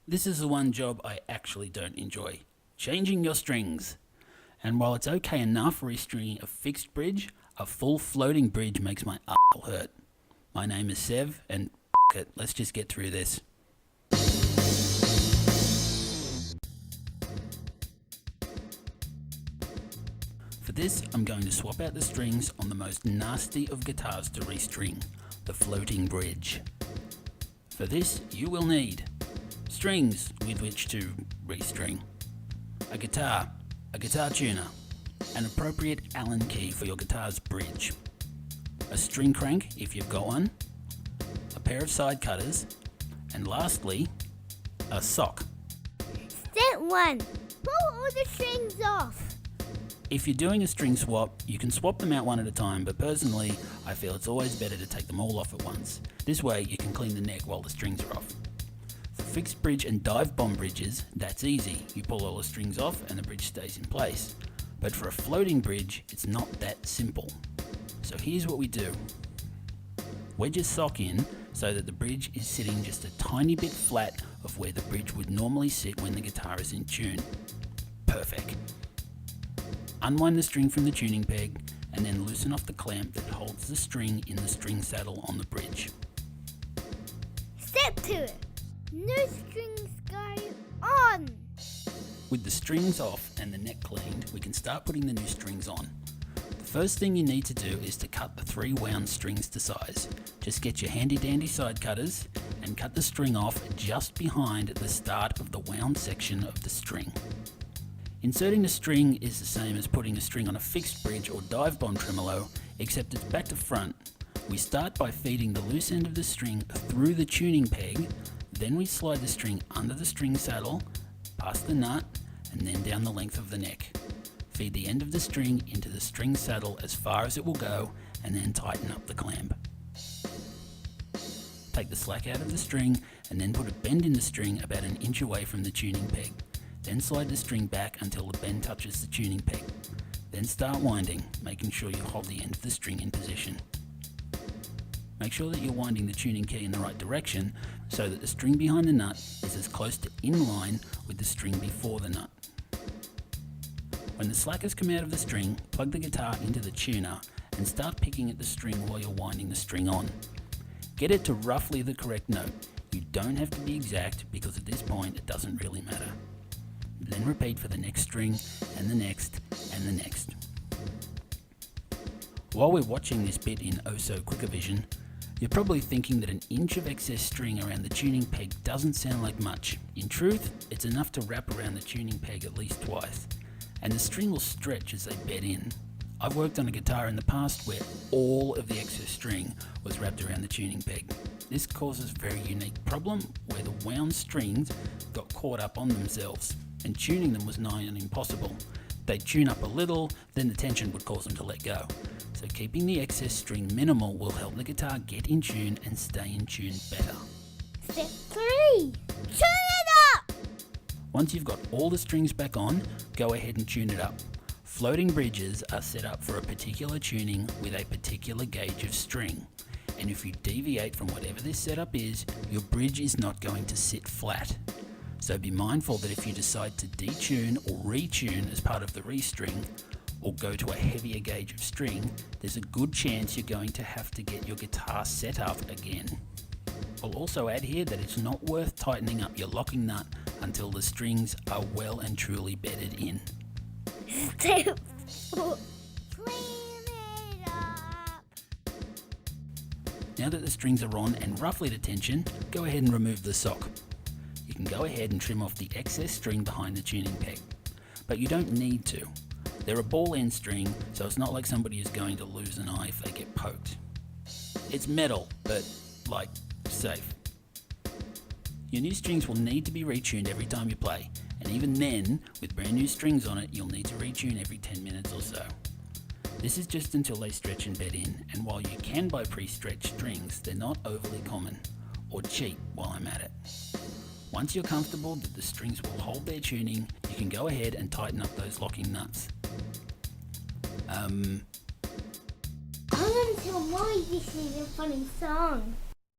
This is the one job I actually don't enjoy. Changing your strings. And while it's okay enough restringing a fixed bridge, a full floating bridge makes my asshole hurt. My name is Sev, and it, let's just get through this. For this, I'm going to swap out the strings on the most nasty of guitars to restring, the floating bridge. For this, you will need strings with which to restring, a guitar tuner, an appropriate Allen key for your guitar's bridge, a string crank if you've got one, a pair of side cutters, and lastly, a sock. Step 1. Pull all the strings off. If you're doing a string swap, you can swap them out one at a time, but personally, I feel it's always better to take them all off at once. This way, you can clean the neck while the strings are off. For fixed bridge and dive bomb bridges, that's easy. You pull all the strings off and the bridge stays in place. But for a floating bridge, it's not that simple. So here's what we do. Wedge a sock in so that the bridge is sitting just a tiny bit flat of where the bridge would normally sit when the guitar is in tune. Perfect. Unwind the string from the tuning peg and then loosen off the clamp that holds the string in the string saddle on the bridge. Step 2. New strings go on. With the strings off and the neck cleaned, we can start putting the new strings on. The first thing you need to do is to cut the 3 wound strings to size. Just get your handy dandy side cutters and cut the string off just behind the start of the wound section of the string. Inserting the string is the same as putting a string on a fixed bridge or dive bomb tremolo, except it's back to front. We start by feeding the loose end of the string through the tuning peg, then we slide the string under the string saddle, past the nut, and then down the length of the neck. Feed the end of the string into the string saddle as far as it will go, and then tighten up the clamp. Take the slack out of the string, and then put a bend in the string about an inch away from the tuning peg. Then slide the string back until the bend touches the tuning peg. Then start winding, making sure you hold the end of the string in position. Make sure that you're winding the tuning key in the right direction so that the string behind the nut is as close to in line with the string before the nut. When the slack has come out of the string, plug the guitar into the tuner and start picking at the string while you're winding the string on. Get it to roughly the correct note. You don't have to be exact because at this point it doesn't really matter. Then repeat for the next string, and the next, and the next. While we're watching this bit in oh so quicker vision, you're probably thinking that an inch of excess string around the tuning peg doesn't sound like much. In truth, it's enough to wrap around the tuning peg at least twice, and the string will stretch as they bed in. I've worked on a guitar in the past where all of the excess string was wrapped around the tuning peg. This causes a very unique problem where the wound strings got caught up on themselves, and tuning them was nigh on impossible. They'd tune up a little, then the tension would cause them to let go. So keeping the excess string minimal will help the guitar get in tune and stay in tune better. Step 3. Tune it up. Once you've got all the strings back on, go ahead and tune it up. Floating bridges are set up for a particular tuning with a particular gauge of string. And if you deviate from whatever this setup is, your bridge is not going to sit flat. So be mindful that if you decide to detune or retune as part of the restring, or go to a heavier gauge of string, there's a good chance you're going to have to get your guitar set up again. I'll also add here that it's not worth tightening up your locking nut until the strings are well and truly bedded in. Step 4. Clean it up. Now that the strings are on and roughly to tension, go ahead and remove the sock. You can go ahead and trim off the excess string behind the tuning peg, but you don't need to. They're a ball end string, so it's not like somebody is going to lose an eye if they get poked. It's metal, but safe. Your new strings will need to be retuned every time you play, and even then, with brand new strings on it, you'll need to retune every 10 minutes or so. This is just until they stretch and bed in, and while you can buy pre-stretched strings, they're not overly common, or cheap while I'm at it. Once you're comfortable that the strings will hold their tuning, you can go ahead and tighten up those locking nuts. I'm going to tell Molly this is a funny song.